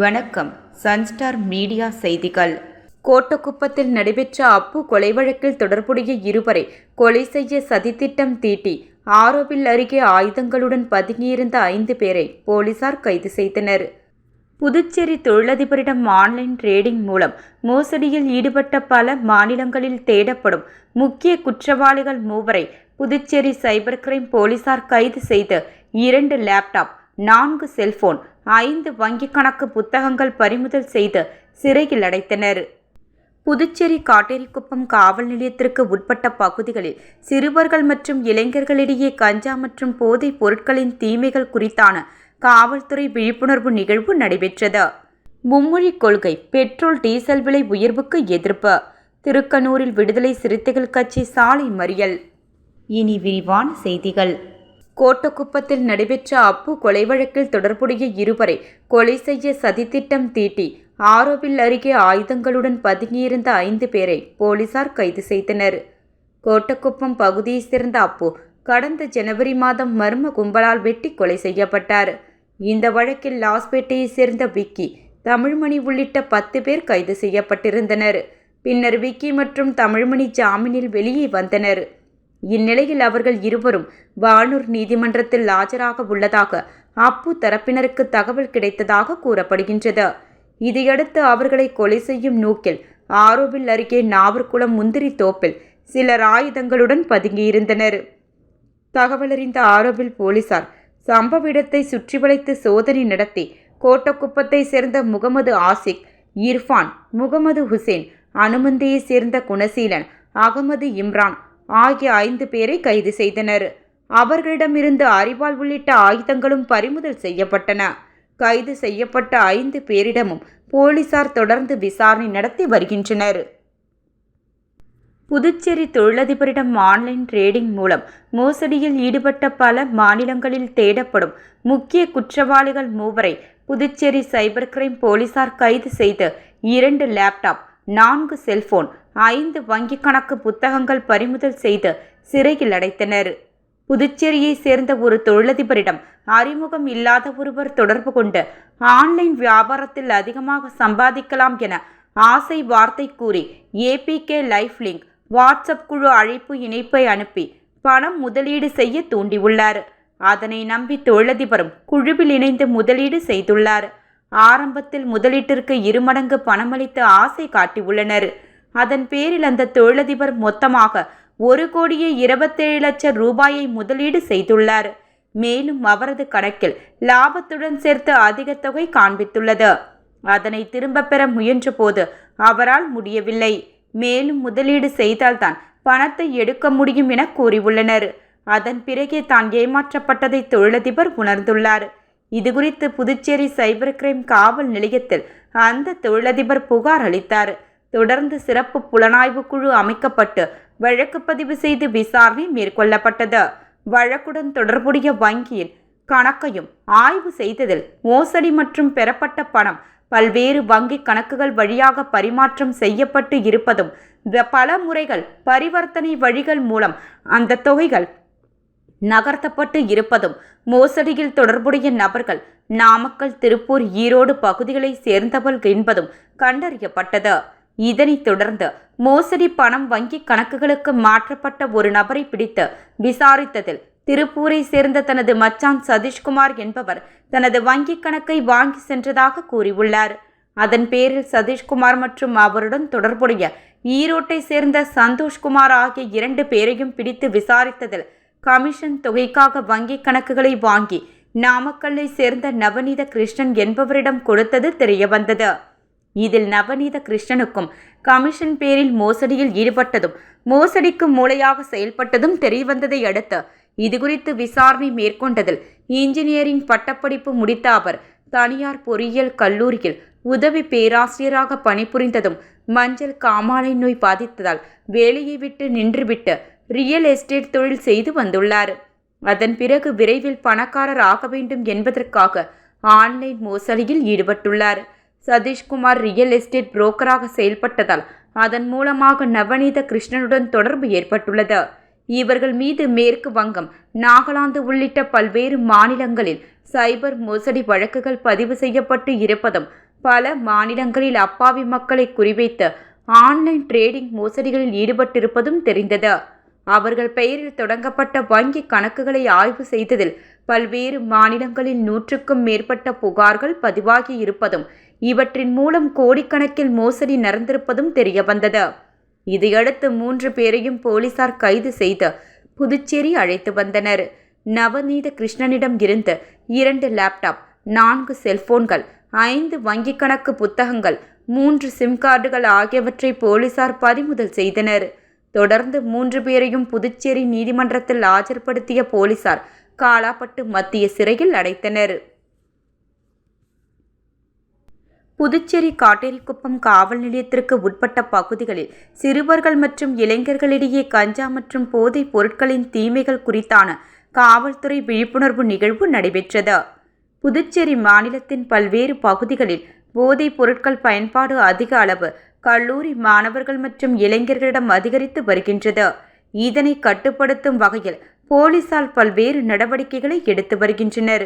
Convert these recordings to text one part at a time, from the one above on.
வணக்கம். Sunstar media செய்திகள். கோட்டக்குப்பத்தில் நடைபெற்ற அப்பு கொலை வழக்கில் தொடர்புடைய இருவரை கொலை செய்ய சதித்திட்டம் தீட்டி ஆரோவில் அருகே ஆயுதங்களுடன் பதுங்கியிருந்த 5 பேரை போலீசார் கைது செய்தனர். புதுச்சேரி தொழிலதிபரிடம் ஆன்லைன் டிரேடிங் மூலம் மோசடியில் ஈடுபட்ட பல மாநிலங்களில் தேடப்படும் முக்கிய குற்றவாளிகள் 3 புதுச்சேரி சைபர் கிரைம் போலீசார் கைது செய்து 2 லேப்டாப், 4 செல்போன், 5 வங்கிக் கணக்கு புத்தகங்கள் பறிமுதல் செய்து சிறையில் அடைத்தனர். புதுச்சேரி காட்டேரிக்குப்பம் காவல் நிலையத்திற்கு உட்பட்ட பகுதிகளில் சிறுவர்கள் மற்றும் இளைஞர்களிடையே கஞ்சா மற்றும் போதைப் பொருட்களின் தீமைகள் குறித்தான காவல்துறை விழிப்புணர்வு நிகழ்வு நடைபெற்றது. மும்மொழி கொள்கை, பெட்ரோல் டீசல் விலை உயர்வுக்கு எதிர்ப்பு. திருக்கனூரில் விடுதலை சிறுத்தைகள் கட்சி சாலை மறியல். இனி விரிவான செய்திகள். கோட்டக்குப்பத்தில் நடைபெற்ற அப்பு கொலை வழக்கில் தொடர்புடைய இருவரை கொலை செய்ய சதித்திட்டம் தீட்டி ஆரோவில் அருகே ஆயுதங்களுடன் பதுங்கியிருந்த 5 பேரை போலீசார் கைது செய்தனர். கோட்டக்குப்பம் பகுதியைச் சேர்ந்த அப்பு கடந்த ஜனவரி மாதம் மர்ம கும்பலால் வெட்டி கொலை செய்யப்பட்டார். இந்த வழக்கில் லாஸ்பேட்டையைச் சேர்ந்த விக்கி, தமிழ்மணி உள்ளிட்ட 10 பேர் கைது செய்யப்பட்டிருந்தனர். பின்னர் விக்கி மற்றும் தமிழ்மணி ஜாமீனில் வெளியே வந்தனர். இந்நிலையில் அவர்கள் இருவரும் வானூர் நீதிமன்றத்தில் ஆஜராக உள்ளதாக அப்பு தரப்பினருக்கு தகவல் கிடைத்ததாக கூறப்படுகின்றது. இதையடுத்து அவர்களை கொலை செய்யும் நோக்கில் ஆரோவில் அருகே நாவர்குளம் முந்திரி தோப்பில் சிலர் ஆயுதங்களுடன் பதுங்கியிருந்தனர். தகவலறிந்த ஆரோவில் போலீசார் சம்பவ இடத்தை சுற்றி வளைத்து சோதனை நடத்தி கோட்டக்குப்பத்தை சேர்ந்த முகமது ஆசிக், இர்ஃபான், முகமது ஹுசேன், அனுமந்தியை சேர்ந்த குணசீலன், அகமது இம்ரான் ஆகிய 5 பேரை கைது செய்தனர். அவர்களிடமிருந்து அரிவாள் உள்ளிட்ட ஆயுதங்களும் பறிமுதல் செய்யப்பட்டன. கைது செய்யப்பட்ட 5 பேரிடமும் போலீசார் தொடர்ந்து விசாரணை நடத்தி வருகின்றனர். புதுச்சேரி தொழிலதிபரிடம் ஆன்லைன் டிரேடிங் மூலம் மோசடியில் ஈடுபட்ட பல மாநிலங்களில் தேடப்படும் முக்கிய குற்றவாளிகள் 3 புதுச்சேரி சைபர் கிரைம் போலீசார் கைது செய்து 2 லேப்டாப், 4 செல்போன், 5 வங்கிக் கணக்கு புத்தகங்கள் பறிமுதல் செய்து சிறையில் அடைத்தனர். புதுச்சேரியை சேர்ந்த ஒரு தொழிலதிபரிடம் அறிமுகம் இல்லாத ஒருவர் தொடர்பு கொண்டு ஆன்லைன் வியாபாரத்தில் அதிகமாக சம்பாதிக்கலாம் என ஆசை வார்த்தை கூறி APK லைஃப் லிங்க் வாட்ஸ்அப் குழு அழைப்பு இணைப்பை அனுப்பி பணம் முதலீடு செய்ய தூண்டியுள்ளார். அதனை நம்பி தொழிலதிபரும் குழுவில் இணைந்து முதலீடு செய்துள்ளார். ஆரம்பத்தில் முதலீட்டிற்கு 2 மடங்கு பணமளித்து ஆசை காட்டியுள்ளனர். அதன் பேரில் அந்த தொழிலதிபர் மொத்தமாக 1,27,00,000 ரூபாயை முதலீடு செய்துள்ளார். மேலும் அவரது கணக்கில் லாபத்துடன் சேர்த்து அதிக தொகை காண்பித்துள்ளது. அதனை திரும்ப பெற முயன்ற போது அவரால் முடியவில்லை. மேலும் முதலீடு செய்தால்தான் பணத்தை எடுக்க முடியும் என கூறியுள்ளனர். அதன் பிறகே தான் ஏமாற்றப்பட்டதை தொழிலதிபர் உணர்ந்துள்ளார். இதுகுறித்து புதுச்சேரி சைபர் கிரைம் காவல் நிலையத்தில் அந்த தொழிலதிபர் புகார் அளித்தார். தொடர்ந்து சிறப்பு புலனாய்வு குழு அமைக்கப்பட்டு வழக்கு பதிவு செய்து விசாரணை மேற்கொள்ளப்பட்டது. வழக்குடன் தொடர்புடைய வங்கியின் கணக்கையும் ஆய்வு செய்ததில் மோசடி மற்றும் பெறப்பட்ட பணம் பல்வேறு வங்கி கணக்குகள் வழியாக பரிமாற்றம் செய்யப்பட்டு இருப்பதும், பல முறைகள் பரிவர்த்தனை வழிகள் மூலம் அந்த தொகைகள் நகர்த்தப்பட்டு இருப்பதும், மோசடியில் தொடர்புடைய நபர்கள் நாமக்கல், திருப்பூர், ஈரோடு பகுதிகளை சேர்ந்தவர்கள் என்பதும் கண்டறியப்பட்டது. இதனைத் தொடர்ந்து மோசடி பணம் வங்கி கணக்குகளுக்கு மாற்றப்பட்ட ஒரு நபரை பிடித்து விசாரித்ததில் திருப்பூரை சேர்ந்த தனது மச்சான் சதீஷ்குமார் என்பவர் தனது வங்கி கணக்கை வாங்கி சென்றதாக கூறியுள்ளார். அதன் பேரில் சதீஷ்குமார் மற்றும் அவருடன் தொடர்புடைய ஈரோட்டை சேர்ந்த சந்தோஷ்குமார் ஆகிய 2 பேரையும் பிடித்து விசாரித்ததில் கமிஷன் தொகைக்காக வங்கி கணக்குகளை வாங்கி நாமக்கல்லை சேர்ந்த நவநீத கிருஷ்ணன் என்பவரிடம் கொடுத்தது தெரியவந்தது. இதில் நவநீத கிருஷ்ணனுக்கும் கமிஷன் பேரில் மோசடியில் ஈடுபட்டதும், மோசடிக்கு மூளையாக செயல்பட்டதும் தெரியவந்ததை அடுத்து இதுகுறித்து விசாரணை மேற்கொண்டதில் இன்ஜினியரிங் பட்டப்படிப்பு முடித்த அவர் தனியார் பொறியியல் கல்லூரியில் உதவி பேராசிரியராக பணிபுரிந்ததும், மஞ்சள் காமாலை நோய் பாதித்ததால் வேலையை விட்டு நின்றுவிட்டு ரியல் எஸ்டேட் தொழில் செய்து வந்துள்ளார். அதன் பிறகு விரைவில் பணக்காரர் ஆக வேண்டும் என்பதற்காக ஆன்லைன் மோசடியில் ஈடுபட்டுள்ளார். சதீஷ்குமார் ரியல் எஸ்டேட் புரோக்கராக செயல்பட்டதால் அதன் மூலமாக நவநீத கிருஷ்ணனுடன் தொடர்பு ஏற்பட்டுள்ளது. இவர்கள் மீது மேற்கு வங்கம், நாகாலாந்து உள்ளிட்ட பல்வேறு மாநிலங்களில் சைபர் மோசடி வழக்குகள் பதிவு செய்யப்பட்டு இருப்பதும் பல மாநிலங்களில் அப்பாவி மக்களை குறிவைத்து ஆன்லைன் ட்ரேடிங் மோசடிகளில் ஈடுபட்டிருப்பதும் தெரிந்தது. அவர்கள் பெயரில் தொடங்கப்பட்ட வங்கி கணக்குகளை ஆய்வு செய்ததில் பல்வேறு மாநிலங்களில் 100க்கும் மேற்பட்ட புகார்கள் பதிவாகி இருப்பதும் இவற்றின் மூலம் கோடிக்கணக்கில் மோசடி நடந்திருப்பதும் தெரியவந்தது. இதையடுத்து 3 பேரையும் போலீசார் கைது செய்து புதுச்சேரி அழைத்து வந்தனர். நவநீத கிருஷ்ணனிடம் இருந்து 2 லேப்டாப், 4 செல்போன்கள், 5 வங்கிக் கணக்கு புத்தகங்கள், 3 சிம் கார்டுகள் ஆகியவற்றை போலீசார் பறிமுதல் செய்தனர். தொடர்ந்து 3 பேரையும் புதுச்சேரி நீதிமன்றத்தில் ஆஜர்படுத்திய போலீசார் காலாப்பட்டு மத்திய சிறையில் அடைத்தனர். புதுச்சேரி காட்டேரிக்குப்பம் காவல் நிலையத்திற்கு உட்பட்ட பகுதிகளில் சிறுவர்கள் மற்றும் இளைஞர்களிடையே கஞ்சா மற்றும் போதைப் பொருட்களின் தீமைகள் குறித்தான காவல்துறை விழிப்புணர்வு நிகழ்வு நடைபெற்றது. புதுச்சேரி மாநிலத்தின் பல்வேறு பகுதிகளில் போதைப் பொருட்கள் பயன்பாடு அதிக அளவு கல்லூரி மாணவர்கள் மற்றும் இளைஞர்களிடம் அதிகரித்து வருகின்றது. இதனை கட்டுப்படுத்தும் வகையில் போலீசார் பல்வேறு நடவடிக்கைகளை எடுத்து வருகின்றனர்.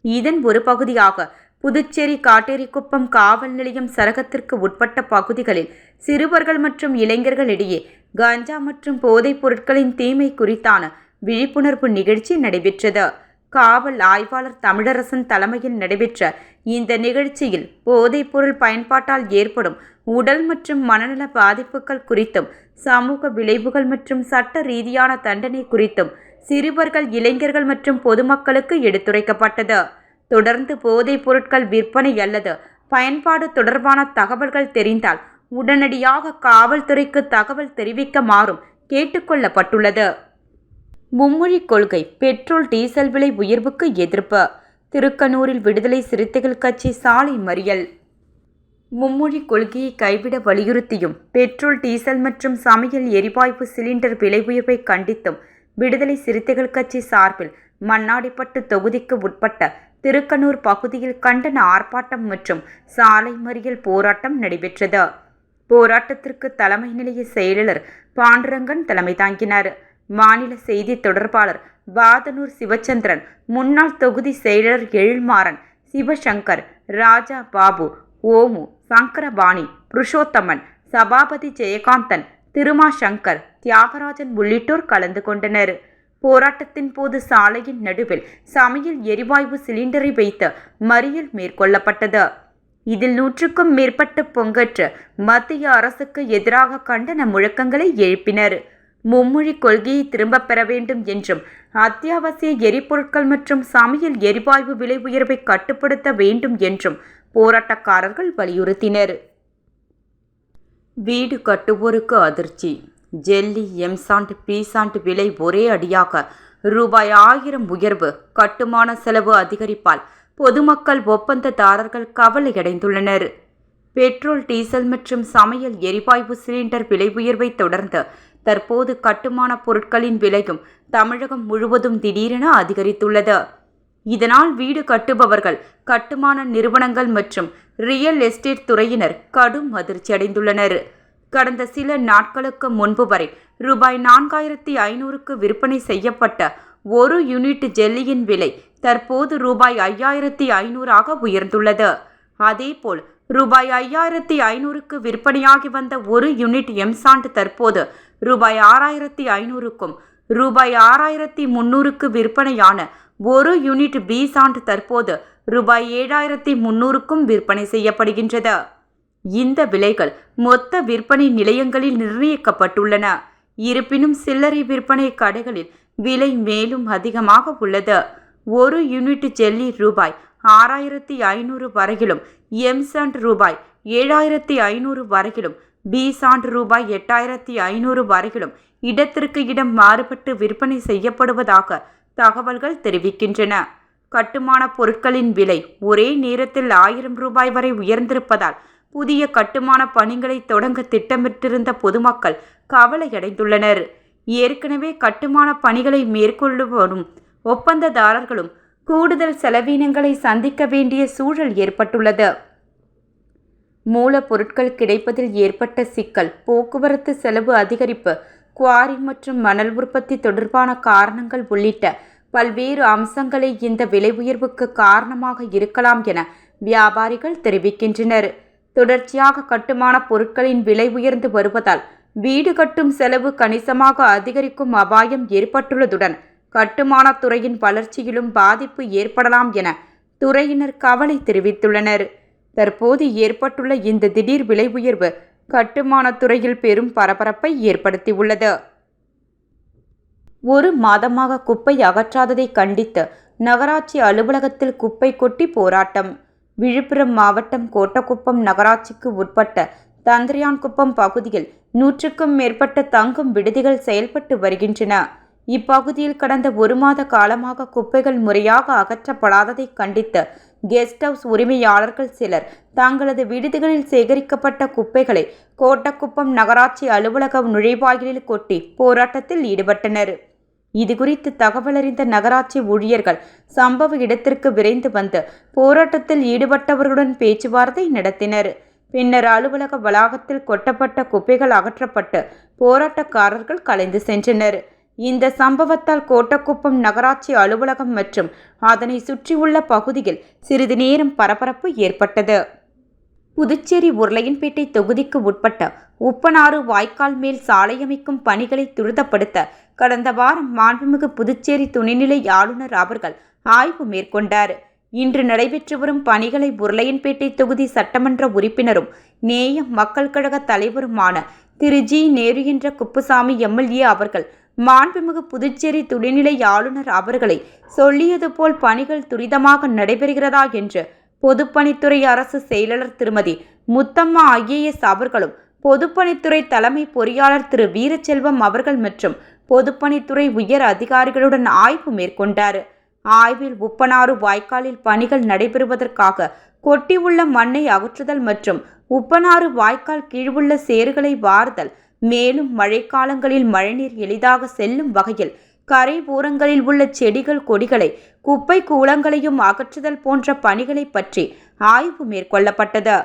இதன் ஒரு பகுதியாக புதுச்சேரி காட்டேரிக்குப்பம் காவல் நிலையம் சரகத்திற்கு உட்பட்ட பகுதிகளில் சிறுவர்கள் மற்றும் இளைஞர்களிடையே கஞ்சா மற்றும் போதைப் பொருட்களின் தீமை குறித்தான விழிப்புணர்வு நிகழ்ச்சி நடைபெற்றது. காவல் ஆய்வாளர் தமிழரசன் தலைமையில் நடைபெற்ற இந்த நிகழ்ச்சியில் போதைப் பொருள் பயன்பாட்டால் ஏற்படும் உடல் மற்றும் மனநல பாதிப்புகள் குறித்தும் சமூக விளைவுகள் மற்றும் சட்ட ரீதியான தண்டனை குறித்தும் சிறுவர்கள், இளைஞர்கள் மற்றும் பொதுமக்களுக்கு எடுத்துரைக்கப்பட்டது. தொடர்ந்து போதைப் பொருட்கள் விற்பனை அல்லது பயன்பாடு தொடர்பான தகவல்கள் தெரிந்தால் உடனடியாக காவல்துறைக்கு தகவல் தெரிவிக்குமாறும் கேட்டுக்கொள்ளப்பட்டுள்ளது. மும்மொழி கொள்கை, பெட்ரோல் டீசல் விலை உயர்வுக்கு எதிர்ப்பு. திருக்கனூரில் விடுதலை சிறுத்தைகள் கட்சி சாலை மறியல். மும்மொழி கொள்கையை கைவிட வலியுறுத்தியும் பெட்ரோல், டீசல் மற்றும் சமையல் எரிவாயு சிலிண்டர் விலை உயர்வை கண்டித்தும் விடுதலை சிறுத்தைகள் கட்சி சார்பில் மண்ணாடிப்பட்டு தொகுதிக்கு உட்பட்ட திருக்கனூர் பகுதியில் கண்டன ஆர்ப்பாட்டம் மற்றும் சாலை மறியல் போராட்டம் நடைபெற்றது. போராட்டத்திற்கு தலைமை நிலைய செயலாளர் பாண்டுரங்கன் தலைமை தாங்கினார். மாநில செய்தி தொடர்பாளர் வாதனூர் சிவச்சந்திரன், முன்னாள் தொகுதி செயலாளர் எழில்மாறன், சிவசங்கர், ராஜா பாபு, ஓமு, சங்கரபாணி, புருஷோத்தமன், சபாபதி ஜெயகாந்தன், திருமா சங்கர், தியாகராஜன் உள்ளிட்டோர் கலந்து கொண்டனர். போராட்டத்தின் போது சாலையின் நடுவில் சமையல் எரிவாயு சிலிண்டரை வைத்து மறியல் மேற்கொள்ளப்பட்டது. இதில் 100க்கும் மேற்பட்ட பங்கேற்று மத்திய அரசுக்கு எதிராக கண்டன முழக்கங்களை எழுப்பினர். மும்மொழி கொள்கையை திரும்பப் பெற வேண்டும் என்றும் அத்தியாவசிய எரிபொருட்கள் மற்றும் சமையல் எரிவாயு விலை உயர்வை கட்டுப்படுத்த வேண்டும் என்றும் போராட்டக்காரர்கள் வலியுறுத்தினர். வீடு கட்டுவோருக்கு அதிர்ச்சி. ஜெல்லி, எம்சாண்ட், பீசாண்ட் விலை ஒரே அடியாக ரூபாய் 1000 உயர்வு. கட்டுமான செலவு அதிகரிப்பால் பொதுமக்கள், ஒப்பந்ததாரர்கள் கவலையடைந்துள்ளனர். பெட்ரோல், டீசல் மற்றும் சமையல் எரிவாயு சிலிண்டர் விலை உயர்வை தொடர்ந்து தற்போது கட்டுமான பொருட்களின் விலையும் தமிழகம் முழுவதும் திடீரென அதிகரித்துள்ளது. இதனால் வீடு கட்டுபவர்கள், கட்டுமான நிறுவனங்கள் மற்றும் ரியல் எஸ்டேட் துறையினர் கடும் அதிர்ச்சி அடைந்துள்ளனர். கடந்த சில நாட்களுக்கு முன்பு வரை ரூபாய் 4500க்கு விற்பனை செய்யப்பட்ட ஒரு யூனிட் ஜெல்லியின் விலை தற்போது ரூபாய் 5500ஆக உயர்ந்துள்ளது. அதேபோல் ரூபாய் 5500க்கு விற்பனையாகி வந்த ஒரு யூனிட் எம்சாண்ட் தற்போது ரூபாய் 6500க்கும், ரூபாய் 6300க்கு விற்பனையான ஒரு யூனிட் பீசாண்ட் தற்போது ரூபாய் 7300க்கும் விற்பனை செய்யப்படுகின்றது. இந்த விலைகள் மொத்த விற்பனை நிலையங்களில் நிர்ணயிக்கப்பட்டுள்ளன. இருப்பினும் சில்லறை விற்பனை கடைகளில் விலை மேலும் அதிகமாக உள்ளது. ஒரு யூனிட் ஜெல்லி ரூபாய் 6500 வரையிலும், எம்சாண்ட் ரூபாய் 7500 வரையிலும், பீசாண்ட் ரூபாய் 8500 வரையிலும் இடத்திற்கு இடம் மாறுபட்டு விற்பனை செய்யப்படுவதாக தகவல்கள் தெரிவிக்கின்றன. கட்டுமான பொருட்களின் விலை ஒரே நேரத்தில் 1000 ரூபாய் வரை உயர்ந்திருப்பதால் புதிய கட்டுமான பணிகளை தொடங்க திட்டமிட்டிருந்த பொதுமக்கள் கவலையடைந்துள்ளனர். ஏற்கனவே கட்டுமான பணிகளை மேற்கொள்ளும் ஒப்பந்ததாரர்களும் கூடுதல் செலவினங்களை சந்திக்க வேண்டிய சூழல் ஏற்பட்டுள்ளது. மூலப்பொருட்கள் கிடைப்பதில் ஏற்பட்ட சிக்கல், போக்குவரத்து செலவு அதிகரிப்பு, குவாரி மற்றும் மணல் உற்பத்தி தொடர்பான காரணங்கள் உள்ளிட்ட பல்வேறு அம்சங்களே இந்த விலை உயர்வுக்கு காரணமாக இருக்கலாம் என வியாபாரிகள் தெரிவிக்கின்றனர். தொடர்ச்சியாக கட்டுமான பொருட்களின் விலை உயர்ந்து வருவதால் வீடு கட்டும் செலவு கணிசமாக அதிகரிக்கும் அபாயம் ஏற்பட்டுள்ளதுடன் கட்டுமானத் துறையின் வளர்ச்சியிலும் பாதிப்பு ஏற்படலாம் என துறையினர் கவலை தெரிவித்துள்ளனர். தற்போது ஏற்பட்டுள்ள இந்த திடீர் விலை உயர்வு கட்டுமானத் துறையில் பெரும் பரபரப்பை ஏற்படுத்தியுள்ளது. ஒரு மாதமாக குப்பை அகற்றாததை கண்டித்து நகராட்சி அலுவலகத்தில் குப்பை கொட்டி போராட்டம். விழுப்புரம் மாவட்டம் கோட்டக்குப்பம் நகராட்சிக்கு உட்பட்ட தந்திரியான்குப்பம் பகுதியில் 100க்கும் மேற்பட்ட தங்கும் விடுதிகள் செயல்பட்டு வருகின்றன. இப்பகுதியில் கடந்த 1 மாத காலமாக குப்பைகள் முறையாக அகற்றப்படாததை கண்டித்து கெஸ்ட் ஹவுஸ் உரிமையாளர்கள் சிலர் தங்களது விடுதிகளில் சேகரிக்கப்பட்ட குப்பைகளை கோட்டக்குப்பம் நகராட்சி அலுவலக நுழைவாயிலில் கொட்டி போராட்டத்தில் ஈடுபட்டனர். இதுகுறித்து தகவலறிந்த நகராட்சி ஊழியர்கள் சம்பவ இடத்திற்கு விரைந்து வந்து போராட்டத்தில் ஈடுபட்டவர்களுடன் பேச்சுவார்த்தை நடத்தினர். பின்னர் அலுவலக வளாகத்தில் கொட்டப்பட்ட குப்பைகள் அகற்றப்பட்டு போராட்டக்காரர்கள் கலைந்து சென்றனர். இந்த சம்பவத்தால் கோட்டக்குப்பம் நகராட்சி அலுவலகம் மற்றும் அதனை சுற்றியுள்ள பகுதியில் சிறிது நேரம் பரபரப்பு ஏற்பட்டது. புதுச்சேரி உருளையன்பேட்டை தொகுதிக்கு உட்பட்ட உப்பனாறு வாய்க்கால் மேல் சாலை அமைக்கும் பணிகளை துரிதப்படுத்த கடந்த வாரம் மாண்புமிகு புதுச்சேரி துணைநிலை ஆளுநர் அவர்கள் ஆய்வு மேற்கொண்டார். இன்று நடைபெற்று வரும் பணிகளை உருளையன்பேட்டை தொகுதி சட்டமன்ற உறுப்பினரும் நேயம் மக்கள் கழக தலைவருமான திரு ஜி. நேரு என்ற குப்புசாமி எம்எல்ஏ அவர்கள் மாண்புமிகு புதுச்சேரி துணைநிலை ஆளுநர் அவர்களை சொல்லியது போல் பணிகள் துரிதமாக நடைபெறுகிறதா என்று பொதுப்பணித்துறை அரசு செயலாளர் திருமதி முத்தம்மா IAS அவர்களும் பொதுப்பணித்துறை தலைமை பொறியாளர் திரு வீரச்செல்வம் அவர்கள் மற்றும் பொதுப்பணித்துறை உயர் அதிகாரிகளுடன் ஆய்வு மேற்கொண்டார். ஆய்வில் உப்பனாறு வாய்க்காலில் பணிகள் நடைபெறுவதற்காக கொட்டியுள்ள மண்ணை அகற்றுதல் மற்றும் உப்பனாறு வாய்க்கால் கீழுள்ள சேறுகளை வாருதல், மேலும் மழைக்காலங்களில் மழைநீர் எளிதாக செல்லும் வகையில் கரை ஓரங்களில் உள்ள செடிகள் கொடிகளை குப்பை கூளங்களையும் அகற்றுதல் போன்ற பணிகளை பற்றி ஆய்வு மேற்கொள்ளப்பட்டது.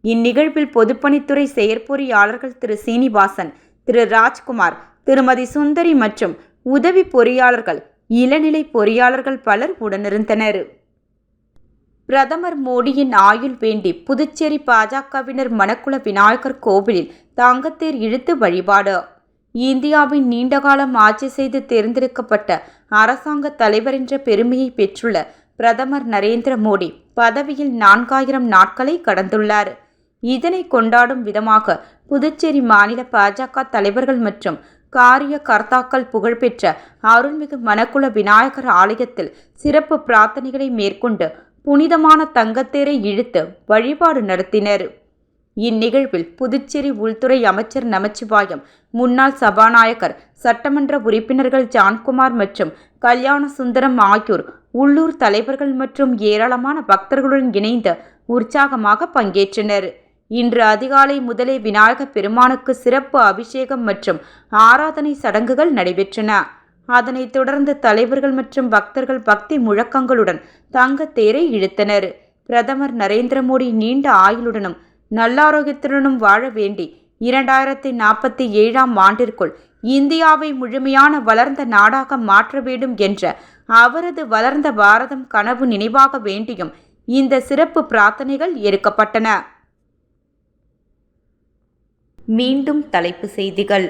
இந்நிகழ்வில் பொதுப்பணித்துறை செயற்பொறியாளர்கள் திரு சீனிவாசன், திரு ராஜ்குமார், திருமதி சுந்தரி மற்றும் உதவி பொறியாளர்கள், இளநிலை பொறியாளர்கள் பலர் உடனிருந்தனர். பிரதமர் மோடியின் ஆயுள் வேண்டி புதுச்சேரி பாஜகவினர் மணக்குள விநாயகர் கோவிலில் தங்கத்தேர் இழுத்து வழிபாடு. இந்தியாவின் நீண்டகாலம் ஆட்சி செய்து தேர்ந்தெடுக்கப்பட்ட அரசாங்க தலைவர் என்ற பெருமையை பெற்றுள்ள பிரதமர் நரேந்திர மோடி பதவியில் 4000 நாட்களை கடந்துள்ளார். இதனை கொண்டாடும் விதமாக புதுச்சேரி மாநில பாஜக தலைவர்கள் மற்றும் காரிய கர்த்தாக்கள் புகழ்பெற்ற அருள்மிகு மணக்குள விநாயகர் ஆலயத்தில் சிறப்பு பிரார்த்தனைகளை மேற்கொண்டு புனிதமான தங்கத்தேரை இழுத்து வழிபாடு நடத்தினர். இந்நிகழ்வில் புதுச்சேரி உள்துறை அமைச்சர் நமச்சிவாயம், முன்னாள் சபாநாயகர், சட்டமன்ற உறுப்பினர்கள் ஜான்குமார் மற்றும் கல்யாண சுந்தரம் ஆகியோர் உள்ளூர் தலைவர்கள் மற்றும் ஏராளமான பக்தர்களுடன் இணைந்து உற்சாகமாக பங்கேற்றனர். இன்று அதிகாலை முதலே விநாயகர் பெருமானுக்கு சிறப்பு அபிஷேகம் மற்றும் ஆராதனை சடங்குகள் நடைபெற்றன. அதனைத் தொடர்ந்து தலைவர்கள் மற்றும் பக்தர்கள் பக்தி முழக்கங்களுடன் தங்கத்தேரை இழுத்தனர். பிரதமர் நரேந்திர மோடி நீண்ட ஆயுளுடனும் நல்லாரோக்கியத்துடனும் வாழ வேண்டி 2047ஆம் ஆண்டிற்குள் இந்தியாவை முழுமையான வளர்ந்த நாடாக மாற்ற வேண்டும் என்ற அவரது வளர்ந்த பாரதம் கனவு நினைவாக வேண்டியும் இந்த சிறப்பு பிரார்த்தனைகள் எடுக்கப்பட்டன. மீண்டும் தலைப்புச் செய்திகள்.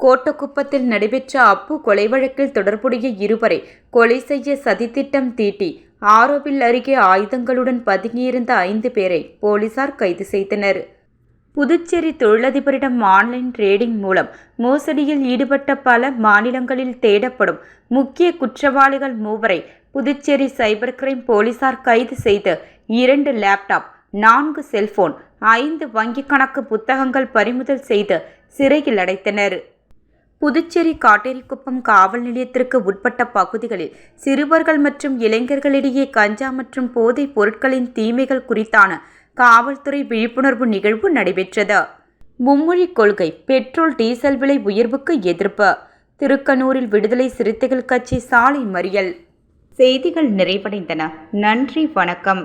கோட்டக்குப்பத்தில் நடைபெற்ற அப்பு கொலை வழக்கில் தொடர்புடைய இருவரை கொலை செய்ய சதித்திட்டம் தீட்டி ஆரோவில் அருகே ஆயுதங்களுடன் பதுங்கியிருந்த 5 பேரை போலீசார் கைது செய்தனர். புதுச்சேரி தொழிலதிபரிடம் ஆன்லைன் ட்ரேடிங் மூலம் மோசடியில் ஈடுபட்ட பல மாநிலங்களில் தேடப்படும் முக்கிய குற்றவாளிகள் 3வரை புதுச்சேரி சைபர் கிரைம் போலீசார் கைது செய்து 2 லேப்டாப், 4 செல்போன், 5 வங்கிக் கணக்கு புத்தகங்கள் பறிமுதல் செய்து சிறையில் அடைத்தனர். புதுச்சேரி காட்டேரிக்குப்பம் காவல் நிலையத்திற்கு உட்பட்ட பகுதிகளில் சிறுவர்கள் மற்றும் இளைஞர்களிடையே கஞ்சா மற்றும் போதைப் பொருட்களின் தீமைகள் குறித்தான காவல்துறை விழிப்புணர்வு நிகழ்வு நடைபெற்றது. மும்மொழி கொள்கை, பெட்ரோல் டீசல் விலை உயர்வுக்கு எதிர்ப்பு. திருக்கனூரில் விடுதலை சிறுத்தைகள் கட்சி சாலை மறியல். செய்திகள் நிறைவடைந்தன. நன்றி, வணக்கம்.